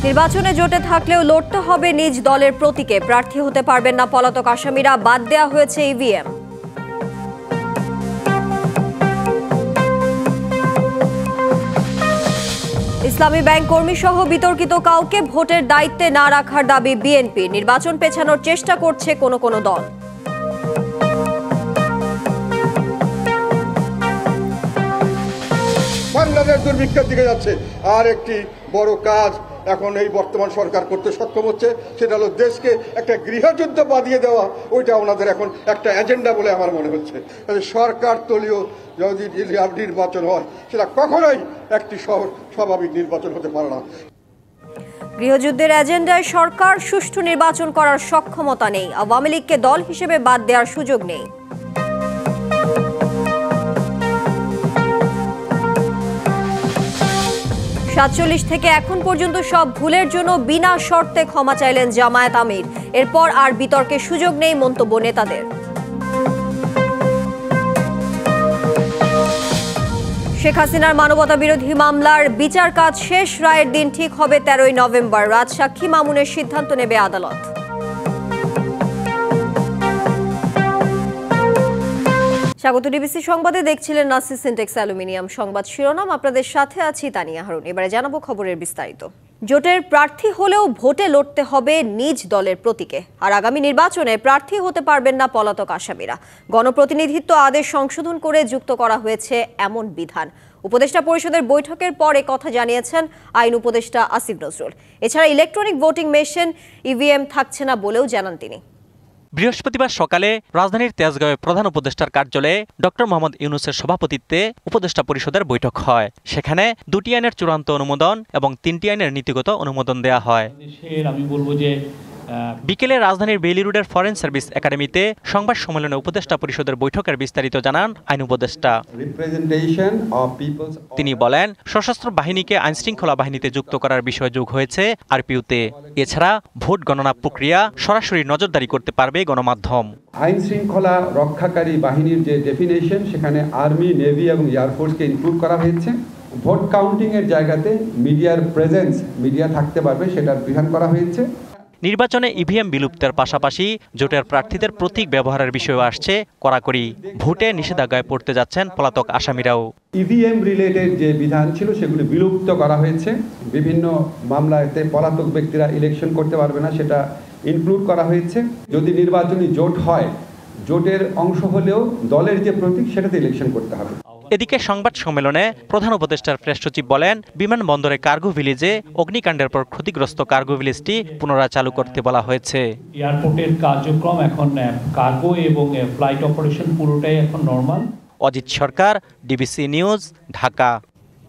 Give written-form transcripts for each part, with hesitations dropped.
নির্বাচনে জোটে থাকলেও লড়তে হবে নিজ দলের প্রতীকে। প্রার্থী হতে পারবেন না পলাতক আসামিরা, বাদ দেওয়া হয়েছে ইভিএম। ইসলামী ব্যাংক কর্মী সহ বিতর্কিত কাউকে ভোটের দায়িত্বে না রাখার দাবি বিএনপি। নির্বাচন পেছানোর চেষ্টা করছে কোনো দল। বাংলাদেশ দুর্ভিক্ষের দিকে যাচ্ছে। আর একটি বড় কাজ এখন এই বর্তমান সরকার করতে সক্ষম হচ্ছে, সেটা হলো দেশকে একটা গৃহযুদ্ধ বাঁধিয়ে দেওয়া। ওইটা ওনাদের এখন একটা এজেন্ডা বলে আমার মনে হচ্ছে। সরকার দলীয় যদি নির্বাচন হয়, সেটা কখনোই একটি স্বাভাবিক নির্বাচন হতে পারে না। গৃহযুদ্ধের এজেন্ডায় সরকার সুষ্ঠু নির্বাচন করার সক্ষমতা নেই। আওয়ামী লীগকে দল হিসেবে বাদ দেওয়ার সুযোগ নেই। সাতচল্লিশ থেকে এখন পর্যন্ত সব ভুলের জন্য বিনা শর্তে ক্ষমা চাইলেন জামায়াত আমির। এরপর আর বিতর্কের সুযোগ নেই মন্তব্য নেতাদের। শেখ হাসিনার মানবতা বিরোধী মামলার বিচার কাজ শেষ, রায়ের দিন ঠিক হবে 13ই নভেম্বর। রাজসাক্ষী মামুনের সিদ্ধান্ত নেবে আদালত। স্বাগত ডিবিসি সংবাদে, দেখছিলেন নাসির সিনটেক্স অ্যালুমিনিয়াম সংবাদ শিরোনাম। আপনাদের সাথে আছি তানিয়া হারুন। এবারে জানাবো খবরের বিস্তারিত। জোটের প্রার্থী হলেও ভোটে লড়তে হবে নিজ দলের প্রতীকে। আর আগামী নির্বাচনে প্রার্থী হতে পারবেন না পলাতক আসামিরা। গণপ্রতিনিধিত্ব আদেশ সংশোধন করে যুক্ত করা হয়েছে এমন বিধান। উপদেষ্টা পরিষদের বৈঠকের পরে কথা জানিয়েছেন আইন উপদেষ্টা আসিফ নজরুল। এছাড়া ইলেকট্রনিক ভোটিং মেশিন ইভিএম থাকছে না বলেও জানান তিনি। বৃহস্পতিবার সকালে রাজধানীর তেজগাঁওয়ে প্রধান উপদেষ্টার কার্যালয়ে ডক্টর মোহাম্মদ ইউনূসের সভাপতিত্বে উপদেষ্টা পরিষদের বৈঠক হয়। সেখানে 2টি আইনের চূড়ান্ত অনুমোদন এবং 3টি আইনের নীতিগত অনুমোদন দেয়া হয়। আমি বলবো যে বিকেলে রাজধানীর বেইলি রোডের ফরেন সার্ভিস একাডেমিতে সংবাদ সম্মেলনে উপদেষ্টা পরিষদের বৈঠকের বিস্তারিত জানান আইন উপদেষ্টা। তিনি বলেন, সশস্ত্র বাহিনীকে আইনশৃঙ্খলা বাহিনীতে যুক্ত করার বিষয় যোগ হয়েছে আরপিইউতে। এছাড়া ভোট গণনা প্রক্রিয়া সরাসরি নজরদারি করতে পারবে গণমাধ্যম। আইন শৃঙ্খলা রক্ষাকারী বাহিনীর যে ডেফিনেশন, সেখানে আর্মি, নেভি এবং এয়ারফোর্সকে ইনক্লুড করা হয়েছে। ভোট কাউন্টিং এর জায়গাতে মিডিয়ার প্রেজেন্স, মিডিয়া থাকতে পারবে, সেটার বিধান করা হয়েছে। নির্বাচনে ইভিএম বিলুপ্তের পাশাপাশি জোটের প্রার্থীদের প্রতীক ব্যবহারের বিষয়ও আসছে কড়াকড়ি। ভোটে নিষেধাজ্ঞায় পড়তে যাচ্ছেন পলাতক আসামিরাও। ইভিএম রিলেটেড যে বিধান ছিল সেগুলি বিলুপ্ত করা হয়েছে। বিভিন্ন মামলাতে পলাতক ব্যক্তিরা ইলেকশন করতে পারবে না, সেটা ইনক্লুড করা হয়েছে। যদি নির্বাচনী জোট হয়, জোটের অংশ হলেও দলের যে প্রতীক সেটাতে ইলেকশন করতে হবে। এদিকে সংবাদ সম্মেলনে প্রধান উপদেষ্টার প্রেস সচিব বলেন, বিমানবন্দরে কার্গো ভিলেজে অগ্নিকাণ্ডের পর ক্ষতিগ্রস্ত কার্গো ভিলেজটি পুনরায় চালু করতে বলা হয়েছে। এয়ারপোর্টের কার্যক্রম এখন কার্গো এবং ফ্লাইট অপারেশন পুরোটাই এখন নরমাল। অজিত সরকার, ডিবিসি নিউজ, ঢাকা।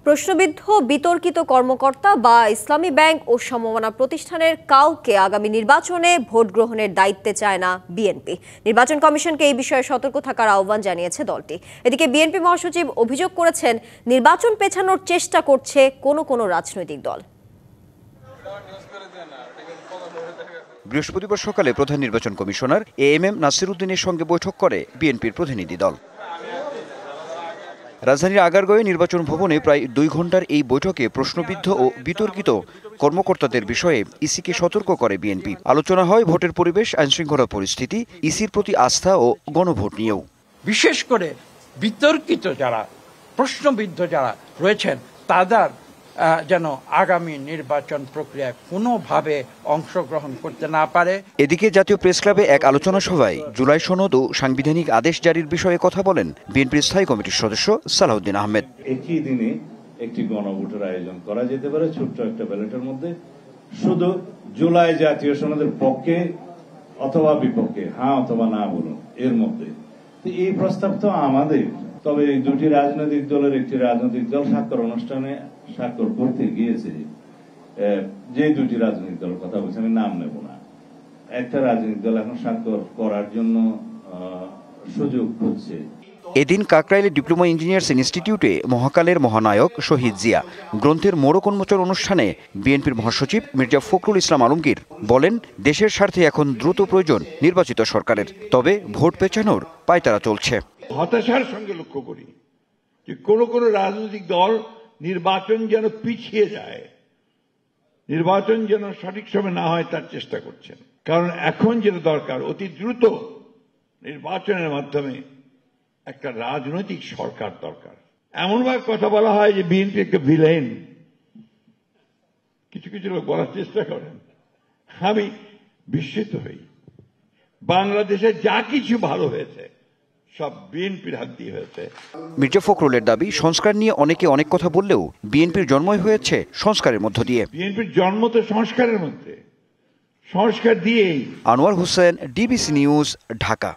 প্রশ্নবিদ্ধ বিতর্কিত কর্মকর্তা বা ইসলামী ব্যাংক ও সমমনা প্রতিষ্ঠানের কাউকে আগামী নির্বাচনে ভোট গ্রহণের দায়িত্বে চায় না বিএনপি। নির্বাচন কমিশনকে এই বিষয়ে সতর্ক থাকার আহ্বান জানিয়েছে দলটি। এদিকে বিএনপি মহাসচিব অভিযোগ করেছেন, নির্বাচন পেছানোর চেষ্টা করছে কোনো রাজনৈতিক দল। বৃহস্পতিবার সকালে প্রধান নির্বাচন কমিশনার এএমএম নাসির উদ্দিনের সঙ্গে বৈঠক করে বিএনপির প্রতিনিধি দল। রাজধানীর আগারগাঁওয়ে নির্বাচন ভবনে প্রায় 2 ঘণ্টার এই বৈঠকে প্রশ্নবিদ্ধ ও বিতর্কিত কর্মকর্তাদের বিষয়ে ইসিকে সতর্ক করে বিএনপি। আলোচনা হয় ভোটের পরিবেশ, আইনশৃঙ্খলা পরিস্থিতি, ইসির প্রতি আস্থা ও গণভোট নিয়েও। বিশেষ করে বিতর্কিত যারা, প্রশ্নবিদ্ধ যারা রয়েছেন, তাদের যেন আগামী নির্বাচন প্রক্রিয়ায় কোনোভাবে অংশগ্রহণ করতে না পারে। এদিকে জাতীয় প্রেস ক্লাবে এক আলোচনা সভায় জুলাই সনদ ও সাংবিধানিক আদেশ জারির বিষয়ে কথা বলেন বিএনপির স্থায়ী কমিটির সদস্য সালাউদ্দিন আহমেদ। একই দিনে একটি গণভোটের আয়োজন করা যেতে পারে, ছোট্ট একটা ব্যালটের মধ্যে, শুধু জুলাই জাতীয় সনদের পক্ষে অথবা বিপক্ষে, হ্যাঁ অথবা না বলুন, এর মধ্যে। এই প্রস্তাব তো আমাদের, তবে 2টি রাজনৈতিক দলের একটি রাজনৈতিক দল স্বাক্ষর অনুষ্ঠানে স্বাক্ষর করতে গিয়েছে। যে 2টি রাজনৈতিক দলের কথা বলছি, আমি নাম নেব না, একটা রাজনৈতিক দল এখন স্বাক্ষর করার জন্য সুযোগ খুঁজছে। এদিন কাকরাইলে ডিপ্লোমা ইঞ্জিনিয়ার্স ইনস্টিটিউটে মহাকালের মহানায়ক শহীদ জিয়া গ্রন্থের মোড়ক উন্মোচন অনুষ্ঠানে বিএনপির মহাসচিব মির্জা ফখরুল ইসলাম আলমগীর বলেন, দেশের স্বার্থে এখন দ্রুত প্রয়োজন নির্বাচিত সরকারের, তবে ভোট পেছানোর পায়তারা চলছে। হতাশার সঙ্গে লক্ষ্য করি যে কোন রাজনৈতিক দল নির্বাচন যেন পিছিয়ে যায়, নির্বাচন যেন সঠিক সময় না হয় তার চেষ্টা করছেন। কারণ এখন যেটা দরকার, অতি দ্রুত নির্বাচনের মাধ্যমে একটা রাজনৈতিক সরকার দরকার। এমনভাবে কথা বলা হয় যে বিএনপি একটা ভিলেন, কিছু কিছু লোক বলার চেষ্টা করেন। আমি বিস্মিত হই। বাংলাদেশে যা কিছু ভালো হয়েছে সব বিএনপির হাত দিয়ে হয়েছে। মির্জা ফখরুলের দাবি, সংস্কার নিয়ে অনেকে অনেক কথা বললেও বিএনপির জন্মই হয়েছে সংস্কারের মধ্য দিয়ে। বিএনপির জন্ম তো সংস্কারের মধ্যে, সংস্কার দিয়েই। Anwar Hossain, DBC news, Dhaka.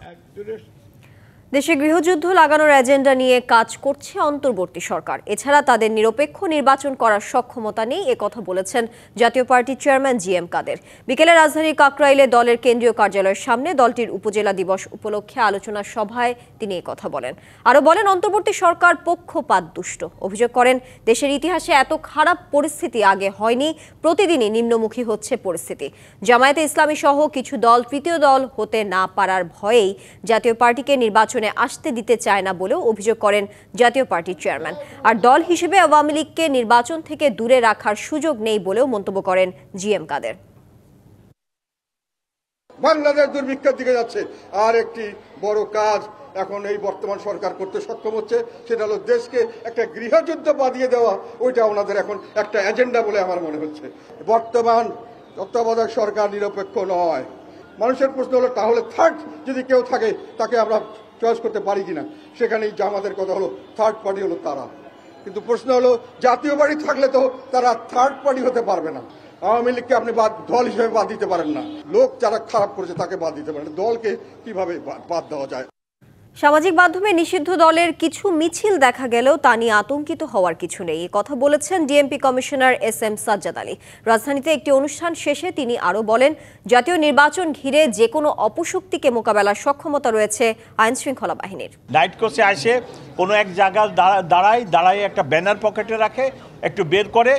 দেশে গৃহযুদ্ধ লাগানোর এজেন্ডা নিয়ে কাজ করছে অন্তর্বর্তী সরকার। এছাড়া তাদের নিরপেক্ষ নির্বাচন করার সক্ষমতা নেই, কথা বলেছেন জাতীয় পার্টির চেয়ারম্যান জিএম কাদের। বিকেলে রাজধানীর কাকরাইলে দলের কেন্দ্রীয় কার্যালয়ের সামনে দলটির উপজেলা দিবস উপলক্ষে আলোচনা সভায় তিনি কথা বলেন। আরও বলেন, অন্তর্বর্তী সরকার পক্ষপাতদুষ্ট। অভিযোগ করেন, দেশের ইতিহাসে এত খারাপ পরিস্থিতি আগে হয়নি, প্রতিদিনই নিম্নমুখী হচ্ছে পরিস্থিতি। জামায়াতে ইসলামী সহ কিছু দল তৃতীয় দল হতে না পারার ভয়েই জাতীয় পার্টিকে নির্বাচন আসতে দিতে চায় না বলেও অভিযোগ করেন জাতীয় পার্টির চেয়ারম্যান। আর দল হিসেবে আওয়ামী লীগকে নির্বাচন থেকে দূরে রাখার সুযোগ নেই বলেও মন্তব্য করেন জিএম কাদের। বাংলাদেশ দুর্ভিক্ষের দিকে যাচ্ছে, আর একটি বড় কাজ এখন এই বর্তমান সরকার করতে সক্ষম হচ্ছে, সেটা হলো দেশকে একটা গৃহযুদ্ধ বাঁধিয়ে দেওয়া। ওইটা ওনাদের এখন একটা এজেন্ডা বলে আমার মনে হচ্ছে। বর্তমান তত্ত্বাবধায়ক সরকার নিরপেক্ষ নয়। মানুষের প্রশ্ন হলো, তাহলে থার্ড যদি কেউ থাকে তাকে আমরা চয়েস করতে পারি কিনা। সেখানেই আমাদের কথা হলো থার্ড পার্টি হলো তারা। কিন্তু প্রশ্ন হলো, জাতীয় পার্টি থাকলে তো তারা থার্ড পার্টি হতে পারবে না। আওয়ামী লীগকে আপনি দল হিসেবে বাদ দিতে পারেন না। লোক যারা খারাপ করেছে তাকে বাদ দিতে পারেন, দলকে কিভাবে বাদ দেওয়া যায়। সামাজিক মাধ্যমে নিষিদ্ধ দলের কিছু মিছিল দেখা গেলেও তা নিয়ে আতঙ্কিত হওয়ার কিছু নেই, কথা বলেছেন DMP commissioner SM. Sajjad Ali. রাজধানীতে একটি অনুষ্ঠান শেষে তিনি আরও বলেন, জাতীয় নির্বাচন ঘিরে যে কোনো অপশক্তিকে মোকাবেলার সক্ষমতা রয়েছে আইন শৃঙ্খলা বাহিনীর। নাইট কোর্সে আসে কোনো এক জায়গায় দাঁড়ায় একটা ব্যানার পকেটে রাখে, একটু বের করে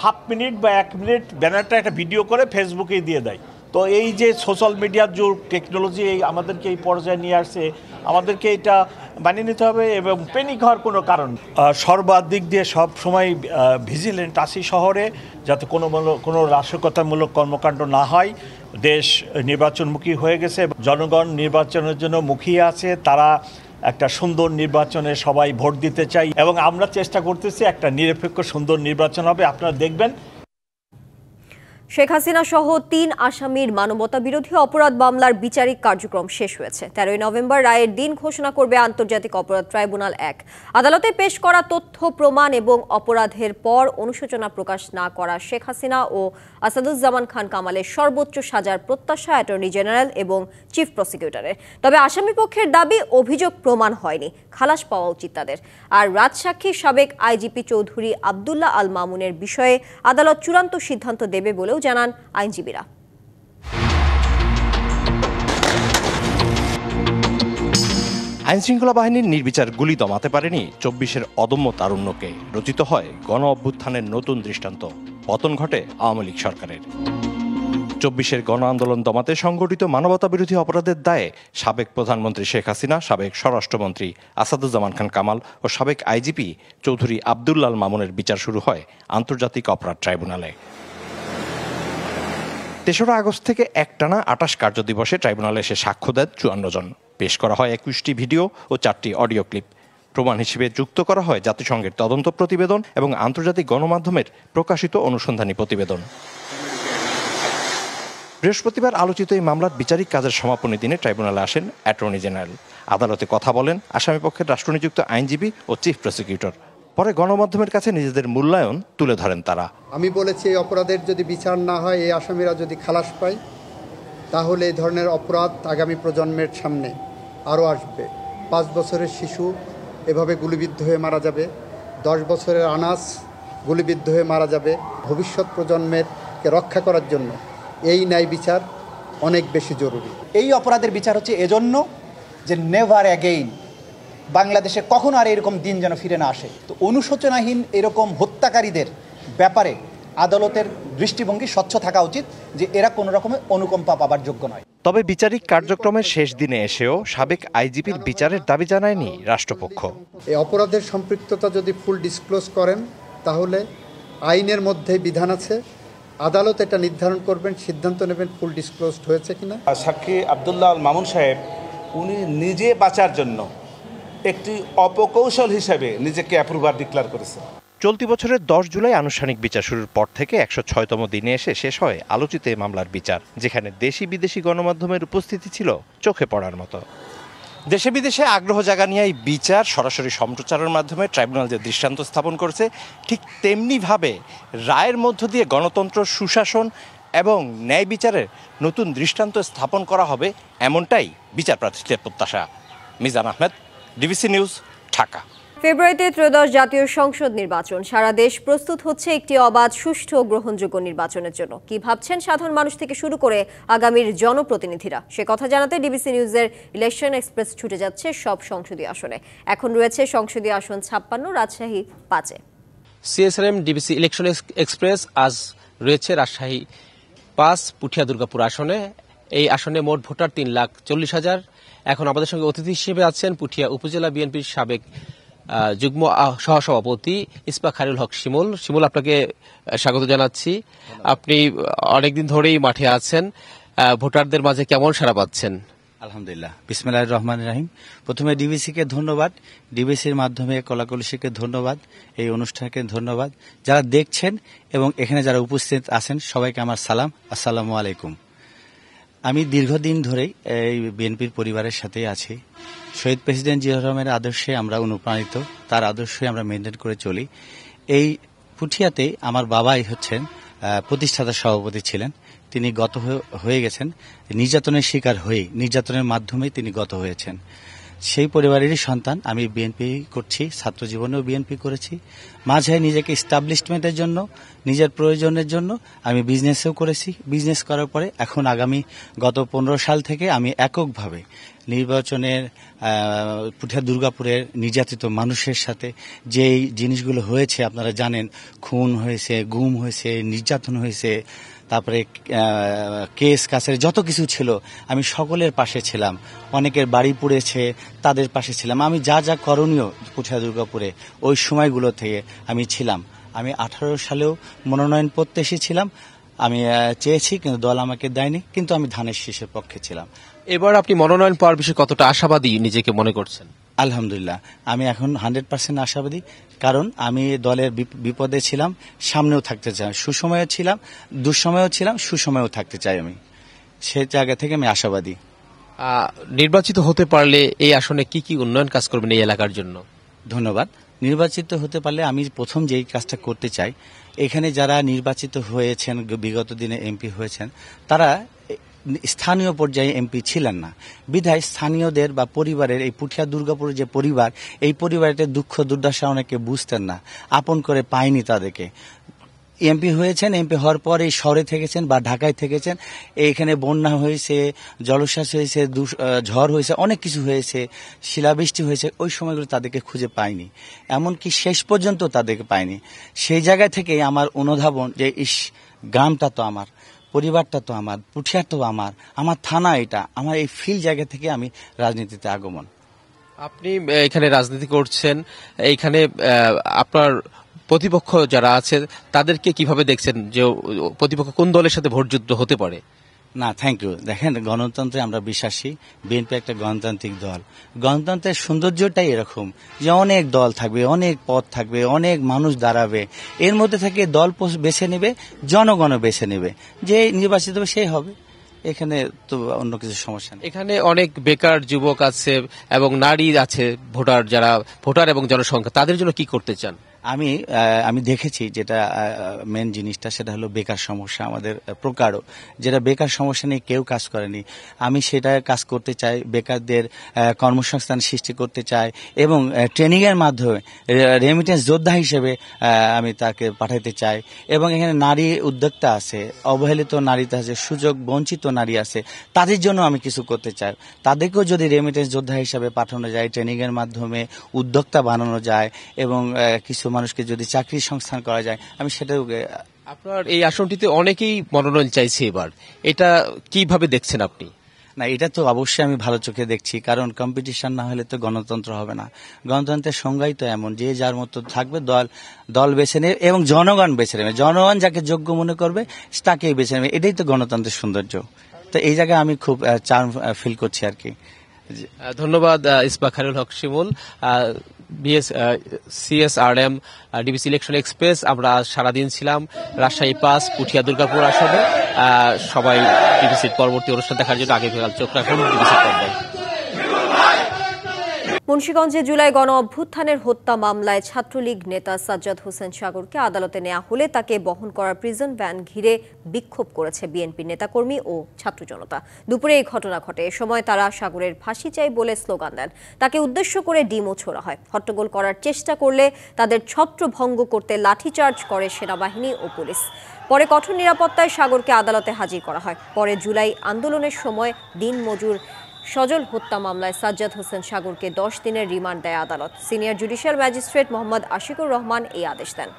হাফ মিনিট বা 1 মিনিট ব্যানারটা একটা ভিডিও করে ফেসবুকে দিয়ে দেয়। তো এই যে সোশ্যাল মিডিয়ার যুগ, টেকনোলজি আমাদেরকে এই পর্যায়ে নিয়ে আসছে, আমাদেরকে এটা মানিয়ে নিতে হবে এবং প্যানিক হওয়ার কোনো কারণ। সর্বাধিক দিয়ে সব সময় ভিজিলেন্ট আসি শহরে, যাতে কোনো নাশকতামূলক কর্মকাণ্ড না হয়। দেশ নির্বাচনমুখী হয়ে গেছে, জনগণ নির্বাচনের জন্য মুখিয়ে আছে, তারা একটা সুন্দর নির্বাচনে সবাই ভোট দিতে চাই এবং আমরা চেষ্টা করতেছি একটা নিরপেক্ষ সুন্দর নির্বাচন হবে। আপনারা দেখবেন। শেখ হাসিনা সহ 3 আসামির মানবতা বিরোধী অপরাধ মামলার বিচারিক কার্যক্রম শেষ হয়েছে। 13 নভেম্বর রায়ের দিন ঘোষণা করবে আন্তর্জাতিক অপরাধ ট্রাইব্যুনাল 1। আদালতে পেশ করা তথ্য প্রমাণ এবং অপরাধের পর অনুশোচনা প্রকাশ না করা শেখ হাসিনা ও আসাদুজ্জামান খান কামালের সর্বোচ্চ সাজার প্রত্যাশা অ্যাটর্নি জেনারেল এবং চিফ প্রসিকিউটরের। তবে আসামি পক্ষের দাবি, অভিযোগ প্রমাণ হয়নি, খালাস পাওয়া উচিত তাদের। আর রাজসাক্ষী সাবেক আইজিপি চৌধুরী আব্দুল্লাহ আল মামুনের বিষয়ে আদালত চূড়ান্ত সিদ্ধান্ত দেবে বলেও জানান আইনজীবীরা। আইনশৃঙ্খলা বাহিনীর নির্বিচার গুলি দমাতে পারেনি 24-এর অদম্য তারুণ্যকে। রচিত হয় গণ অভ্যুত্থানের নতুন দৃষ্টান্ত, পতন ঘটে আওয়ামী লীগ সরকারের। 24-এর গণ আন্দোলন দমাতে সংগঠিত মানবতা বিরোধী অপরাধের দায়ে সাবেক প্রধানমন্ত্রী শেখ হাসিনা, সাবেক স্বরাষ্ট্রমন্ত্রী আসাদুজ্জামান খান কামাল ও সাবেক আইজিপি চৌধুরী আব্দুল্লাহ আল মামুনের বিচার শুরু হয় আন্তর্জাতিক অপরাধ ট্রাইব্যুনালে। 3রা আগস্ট থেকে একটানা 28 কার্যদিবসে ট্রাইব্যুনালে এসে সাক্ষ্য দেন 54 জন। পেশ করা হয় 21টি ভিডিও ও 4টি অডিও ক্লিপ। প্রমাণ হিসেবে যুক্ত করা হয় জাতিসংঘের তদন্ত প্রতিবেদন এবং আন্তর্জাতিক গণমাধ্যমের প্রকাশিত অনুসন্ধানী প্রতিবেদন। বৃহস্পতিবার আলোচিত এই মামলার বিচারিক কাজের সমাপনী দিনে ট্রাইব্যুনালে আসেন অ্যাটর্নি জেনারেল। আদালতে কথা বলেন আসামিপক্ষের রাষ্ট্রনিযুক্ত আইনজীবী ও চিফ প্রসিকিউটর। পরে গণমাধ্যমের কাছে নিজেদের মূল্যায়ন তুলে ধরেন তারা। আমি বলেছি, এই অপরাধের যদি বিচার না হয়, এই আসামিরা যদি খালাস পায়, তাহলে এই ধরনের অপরাধ আগামী প্রজন্মের সামনে আরও আসবে। 5 বছরের শিশু এভাবে গুলিবিদ্ধ হয়ে মারা যাবে, 10 বছরের আনাস গুলিবিদ্ধ হয়ে মারা যাবে। ভবিষ্যৎ প্রজন্মেরকে রক্ষা করার জন্য এই ন্যায় বিচার অনেক বেশি জরুরি। এই অপরাধের বিচার হচ্ছে এজন্য যে নেভার অ্যাগেইন বাংলাদেশে কখনো আর এরকম দিন যেন ফিরে না আসে। তো অনুশোচনাহীন এরকম হত্যাকারীদের ব্যাপারে আদালতের দৃষ্টিভঙ্গি স্বচ্ছ থাকা উচিত, যে এরা কোনো রকমের অনুকম্পা পাবার যোগ্য নয়। তবে বিচারিক কার্যক্রমের শেষ দিনে এসেও সাবেক আইজিপির বিচারের দাবি জানায়নি রাষ্ট্রপক্ষ। এই অপরাধের সম্পৃক্ততা যদি ফুল ডিসক্লোজ করেন, তাহলে আইনের মধ্যে বিধান আছে আদালত এটা নির্ধারণ করবেন, সিদ্ধান্ত নেবেন ফুল ডিসক্লোজড হয়েছে কিনা। সাক্ষী আব্দুল্লাহ আল মামুন সাহেব উনি নিজে বাঁচার জন্য একটি অপকৌশল হিসেবে নিজেকে অ্যাপ্রুভার ডিক্লেয়ার করেছেন। চলতি বছরের 10 জুলাই আনুষ্ঠানিক বিচার শুরুর পর থেকে 106তম দিনে এসে শেষ হয় আলোচিত এই মামলার বিচার, যেখানে দেশি বিদেশি গণমাধ্যমের উপস্থিতি ছিল চোখে পড়ার মতো। দেশে বিদেশে আগ্রহ জাগা নিয়ে এই বিচার সরাসরি সম্প্রচারের মাধ্যমে ট্রাইব্যুনাল যে দৃষ্টান্ত স্থাপন করেছে, ঠিক তেমনিভাবে রায়ের মধ্য দিয়ে গণতন্ত্র, সুশাসন এবং ন্যায় বিচারের নতুন দৃষ্টান্ত স্থাপন করা হবে, এমনটাই বিচার প্রার্থীদের প্রত্যাশা। Mizan Ahmed, DBC news, Dhaka. ফেব্রুয়ারিতে ত্রয়োদশ জাতীয় সংসদ নির্বাচন। সারা দেশ প্রস্তুত হচ্ছে একটি অবাধ, সুষ্ঠু ও গ্রহণযোগ্য নির্বাচনের জন্য। কি ভাবছেন সাধারণ মানুষ থেকে শুরু করে আগামীর জনপ্রতিনিধিরা, সে কথা জানাতে ডিবিসি নিউজের ইলেকশন এক্সপ্রেস ছুটে যাচ্ছে সব সংসদীয় আসনে। এখন রয়েছে সংসদীয় আসন 56, রাজশাহী 5-এ। সিএসআরএম ডিবিসি ইলেকশন এক্সপ্রেস আজ রয়েছে রাজশাহী 5 পুঠিয়া দুর্গাপুর আসনে। এই আসনে মোট ভোটার 3,40,000। এখন আমাদের সঙ্গে অতিথি হিসেবে আছেন পুঠিয়া উপজেলা বিএনপির সাবেক যুগ্ম সহসভাপতি ইসপা খায়রুল হক শিমুল। শিমুল, আপনাকে স্বাগত জানাচ্ছি। আপনি অনেকদিন ধরেই মাঠে আছেন, ভোটারদের মাঝে কেমন সাড়া পাচ্ছেন? আলহামদুলিল্লাহ, বিসমিল্লাহির রহমানির রহিম। প্রথমে ডিবিসিকে ধন্যবাদ, ডিবিসির মাধ্যমে কলাকলসিকে ধন্যবাদ, এই অনুষ্ঠানকে ধন্যবাদ, যারা দেখছেন এবং এখানে যারা উপস্থিত আছেন সবাইকে আমার সালাম, আসসালামু আলাইকুম। আমি দীর্ঘদিন ধরেই এই বিএনপির পরিবারের সাথেই আছি। শহীদ প্রেসিডেন্ট জিয়াউর রহমানের আদর্শে আমরা অনুপ্রাণিত, তার আদর্শে আমরা মেনটেন করে চলি। এই পুঠিয়াতে আমার বাবাই হচ্ছেন প্রতিষ্ঠাতা সভাপতি ছিলেন। তিনি গত হয়ে গেছেন নির্যাতনের শিকার হয়ে, নির্যাতনের মাধ্যমেই তিনি গত হয়েছেন। সেই পরিবারেরই সন্তান। আমি বিএনপি করছি, ছাত্র জীবনেও বিএনপি করেছি। মাঝে নিজেকে এস্টাবলিশমেন্টের জন্য, নিজের প্রয়োজনের জন্য আমি বিজনেসও করেছি। বিজনেস করার পরে এখন গত 15 সাল থেকে আমি এককভাবে নির্বাচনের পুঠিয়া দুর্গাপুরের নির্যাতিত মানুষের সাথে যেই জিনিসগুলো হয়েছে আপনারা জানেন, খুন হয়েছে, গুম হয়েছে, নির্যাতন হয়েছে, তারপরে কেস কাছের যত কিছু ছিল আমি সকলের পাশে ছিলাম। অনেকের বাড়ি পুড়েছে, তাদের পাশে ছিলাম। আমি যা যা করণীয় পুঠিয়া দুর্গাপুরে ওই সময়গুলো থেকে আমি ছিলাম। আমি 18 সালেও মনোনয়ন প্রত্যাশী ছিলাম। আমি চেয়েছি কিন্তু দল আমাকে দেয়নি, কিন্তু আমি ধানের শীষের পক্ষে ছিলাম। এবার আপনি মনোনয়ন পাওয়ার বিষয়ে কতটা আশাবাদী নিজেকে মনে করছেন? আলহামদুলিল্লাহ, আমি এখন 100% আশাবাদী, কারণ আমি দলের বিপদে ছিলাম, সামনেও থাকতে চাই। সুসময়েও ছিলাম, দুঃসময়েও ছিলাম, সুসময়েও থাকতে চাই। আমি সেই জায়গা থেকে আমি আশাবাদী। নির্বাচিত হতে পারলে এই আসনে কি কি উন্নয়ন কাজ করবেন এই এলাকার জন্য? ধন্যবাদ। নির্বাচিত হতে পারলে আমি প্রথম যেই কাজটা করতে চাই, এখানে যারা নির্বাচিত হয়েছেন, বিগত দিনে এমপি হয়েছেন, তারা স্থানীয় পর্যায়ে এমপি ছিলেন না। বিধায় স্থানীয়দের বা পরিবারের, এই পুঠিয়া দুর্গাপুরের যে পরিবার, এই পরিবারের দুঃখ দুর্দশা অনেকে বুঝতেন না, আপন করে পায়নি তাদেরকে। এমপি হয়েছেন, এমপি হওয়ার পরে শহরে থেকেছেন বা ঢাকায় থেকেছেন, এইখানে বন্যা হয়েছে, জলোচ্ছ্বাস হয়েছে, ঝড় হয়েছে, অনেক কিছু হয়েছে, শিলাবৃষ্টি হয়েছে, ওই সময়গুলো তাদেরকে খুঁজে পায়নি, এমনকি শেষ পর্যন্ত তাদেরকে পায়নি। সেই জায়গা থেকে আমার অনুধাবন যে গ্রামটা তো আমার, পরিবারটা তো আমার, পুঠিয়া তো আমার থানা এটা আমার, এই ফিল জায়গা থেকে আমি রাজনীতিতে আগমন। আপনি এখানে রাজনীতি করছেন, এইখানে আপনার প্রতিপক্ষ যারা আছে তাদেরকে কিভাবে দেখছেন, যে প্রতিপক্ষ কোন দলের সাথে ভোটযুদ্ধ হতে পারে? না, থ্যাংক ইউ। দেখেন, গণতন্ত্রে আমরা বিশ্বাসী। বিএনপি একটা গণতান্ত্রিক দল। গণতন্ত্রের সৌন্দর্যটাই এরকম যে অনেক দল থাকবে, অনেক পদ থাকবে, অনেক মানুষ দাঁড়াবে, এর মধ্যে থেকে দল বেছে নেবে, জনগণও বেছে নেবে, যে নির্বাচিত হবে সেই হবে। এখানে তো অন্য কিছু সমস্যা নেই। এখানে অনেক বেকার যুবক আছে এবং নারী আছে, যারা ভোটার এবং জনসংখ্যা, তাদের জন্য কি করতে চান? আমি দেখেছি যেটা মেন জিনিসটা, সেটা হলো বেকার সমস্যা আমাদের প্রকারও, যেটা বেকার সমস্যা নিয়ে কেউ কাজ করেনি। আমি সেটা কাজ করতে চাই, বেকারদের কর্মসংস্থান সৃষ্টি করতে চাই এবং ট্রেনিং এর মাধ্যমে রেমিটেন্স যোদ্ধা হিসেবে আমি তাকে পাঠাতে চাই। এবং এখানে নারী উদ্যোক্তা আছে, অবহেলিত নারীতে আছে, সুযোগ বঞ্চিত নারী আছে, তাদের জন্য আমি কিছু করতে চাই। তাদেরকেও যদি রেমিটেন্স যোদ্ধা হিসেবে পাঠানো যায়, ট্রেনিং এর মাধ্যমে উদ্যোক্তা বানানো যায় এবং কিছু মানুষকে যদি চাকরি সংস্থান করা যায়, আমি সেটাও। আপনার এই আসনটিতে অনেকেই মনোনয়ন চাইছে এবার, এটা কিভাবে দেখছেন আপনি? না, এটা তো অবশ্যই আমি ভালো চোখে দেখছি, কারণ কম্পিটিশন না হলে তো গণতন্ত্র হবে না। গণতন্ত্রের সংজ্ঞাই তো এমন, যে যার মতো থাকবে, দল বেছে নেবে এবং জনগণ বেছে নেবে, জনগণ যাকে যোগ্য মনে করবে তাকেই বেছে নেবে। এটাই তো গণতন্ত্রের সৌন্দর্য। তো এই জায়গায় আমি খুব চার্ম ফিল করছি আর কি। ধন্যবাদ ইসবাক খায়রুল হক শিমুল। CSRM ডিবিসি ইলেকশন এক্সপ্রেস, আমরা সারাদিন ছিলাম রাজশাহী 5 পুঠিয়া দুর্গাপুর আসনে। সবাই ডিবিসির পরবর্তী অনুষ্ঠান দেখার জন্য আগামীকাল চোখ রাখুন ডিবিসির পর্দায়। মুন্সিগঞ্জে জুলাই গণ অভ্যুত্থানের হত্যা মামলায় ছাত্রলীগ নেতা সাজ্জাদ হোসেন সাগরকে আদালতে নেওয়া হলে তাকে বহন করা প্রিজন ভ্যান ঘিরে বিক্ষোভ করেছে বিএনপি নেতাকর্মী ও ছাত্র জনতা। দুপুরে এই ঘটনা ঘটে। এ সময় তারা সাগরের ফাঁসি চাই বলে স্লোগান দেন। তাকে উদ্দেশ্য করে ডিমও ছোড়া হয়। হট্টগোল করার চেষ্টা করলে তাদের ছত্রভঙ্গ করতে লাঠিচার্জ করে সেনাবাহিনী ও পুলিশ। পরে কঠোর নিরাপত্তায় সাগরকে আদালতে হাজির করা হয়। পরে জুলাই আন্দোলনের সময় দিনমজুর সজল হত্যা মামলায় সাজ্জাদ হোসেন সাগরকে 10 দিনের রিমান্ড দেয় আদালত। Senior judicial magistrate Mohammad Ashikur Rahman এই আদেশ দেন।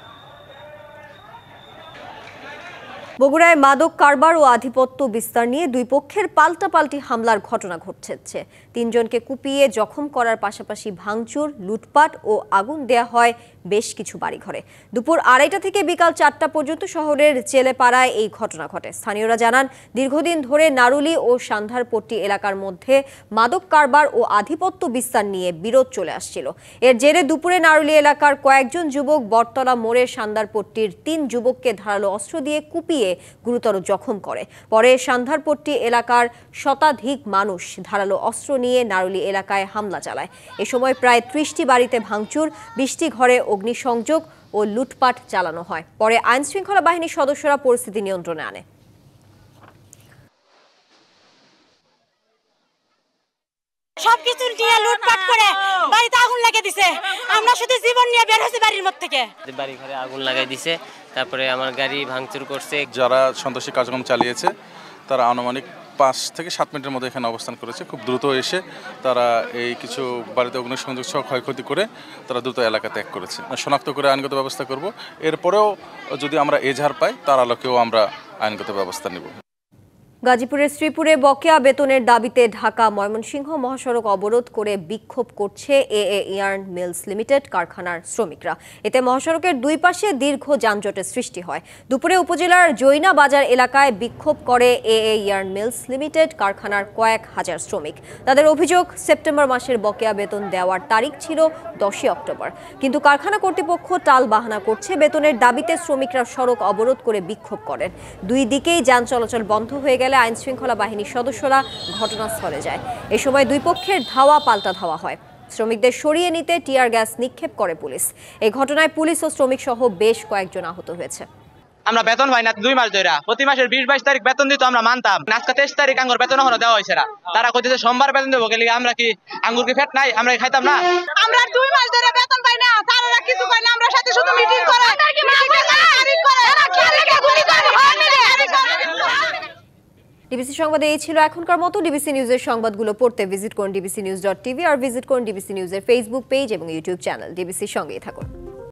বগুড়ায় মাদক কারবার ও আধিপত্য বিস্তার নিয়ে দুই পক্ষের পাল্টাপাল্টি হামলার ঘটনা ঘটছে। 3 জনকে কুপিয়ে জখম করার পাশাপাশি ভাঙচুর, লুটপাট ও আগুন দেয়া হয় বেশ কিছু বাড়িঘরে। দুপুর 2:30 থেকে বিকাল 4টা পর্যন্ত শহরের চেলেপাড়ায় এই ঘটনা ঘটে। স্থানীয়রা জানান, দীর্ঘদিন ধরে নারুলি ও সান্ধারপট্টি এলাকার মধ্যে মাদক কারবার ও আধিপত্য বিস্তার নিয়ে বিরোধ চলে আসছিল। এর জেরে দুপুরে নারুলি এলাকার কয়েকজন যুবক বটতলা মোড়ের সান্ধারপট্টির 3 যুবককে ধারালো অস্ত্র দিয়ে কুপিয়ে গুরুতর জখম করে। পরে সান্ধারপট্টি এলাকার শতাধিক মানুষ ধারালো অস্ত্র নিয়ে নারুলি এলাকায় হামলা চালায়। এ সময় প্রায় 30টি বাড়িতে ভাঙচুর, 20টি ঘরে অগ্নিসংযোগ ও লুটপাট চালানো হয়। পরে আইনশৃঙ্খলা বাহিনীর সদস্যরা পরিস্থিতি নিয়ন্ত্রণে আনে। সবকিছু নিয়ে লুটপাট করে বাড়িতে আগুন লাগিয়ে দিছে। আমরা শুধু জীবন নিয়ে বের হয়েছি বাড়ির মধ্যে থেকে। বাড়ি ঘরে আগুন লাগাই দিছে, তারপরে আমার গাড়ি ভাঙচুর করছে। যারা সন্ত্রাসী কার্যক্রম চালিয়েছে তারা আনুমানিক 5 থেকে 7 মিনিটের মধ্যে এখানে অবস্থান করেছে। খুব দ্রুত এসে তারা এই কিছু বাড়িতে অগ্নিসংযোগ সহ ক্ষয়ক্ষতি করে তারা দ্রুত এলাকা ত্যাগ করেছে। শনাক্ত করে আইনগত ব্যবস্থা করব। এরপরেও যদি আমরা এজাহার পাই তার আলোকেও আমরা আইনগত ব্যবস্থা নেব। গাজীপুরের শ্রীপুরে বকেয়া বেতনের দাবিতে ঢাকা ময়মনসিংহ মহাসড়ক অবরোধ করে বিক্ষোভ করছে এএ ইয়ার্ন মিলস লিমিটেড কারখানার শ্রমিকরা। এতে মহাসড়কের দুই পাশে দীর্ঘ যানজটের সৃষ্টি হয়। দুপুরে উপজেলার জৈনা বাজার এলাকায় বিক্ষোভ করে এএ ইয়ার্ন মিলস লিমিটেড কারখানার কয়েক হাজার শ্রমিক। তাদের অভিযোগ, সেপ্টেম্বর মাসের বকেয়া বেতন দেওয়ার তারিখ ছিল 10 অক্টোবর, কিন্তু কারখানা কর্তৃপক্ষ টাল বাহানা করছে। বেতনের দাবিতে শ্রমিকরা সড়ক অবরোধ করে বিক্ষোভ করেন। দুই দিকেই যান চলাচল বন্ধ হয়ে গেলে আইনশৃঙ্খলা বাহিনীর সদস্যরা ঘটনাস্থলে যায়। এ সময় দুই পক্ষের ধাওয়া পাল্টা ধাওয়া হয়। শ্রমিকদের সরিয়ে নিতে টিয়ার গ্যাস নিক্ষেপ করে পুলিশ। এই ঘটনায় পুলিশ ও শ্রমিক সহ বেশ কয়েকজন আহত হয়েছে। আমরা বেতন পাই না 2 মাস ধরে। প্রতি মাসের 20-22 তারিখ বেতন দিত, আমরা মানতাম। আজকে 23 তারিখ আঙ্গুর বেতন এখনো দেওয়া হয়েছে না। তারা কইতেছে সোমবার বেতন দেবো, গেলে আমরা কি আঙ্গুর কি ফেট নাই? আমরা খাইতাম না? আমরা 2 মাস ধরে বেতন পাই না, তারা কিছু কয় না। আমরা সাথে শুধু মিটিং করে ডিবিসি সংবাদে এই ছিল এখনকার মতো। ডিবিসি নিউজের সংবাদগুলো পড়তে ভিজিট করুন dbcnews.tv আর ভিজিট করুন ডিবিসি নিউজের ফেসবুক পেজ এবং ইউটিউব চ্যানেল। ডিবিসির সঙ্গেই থাকুন।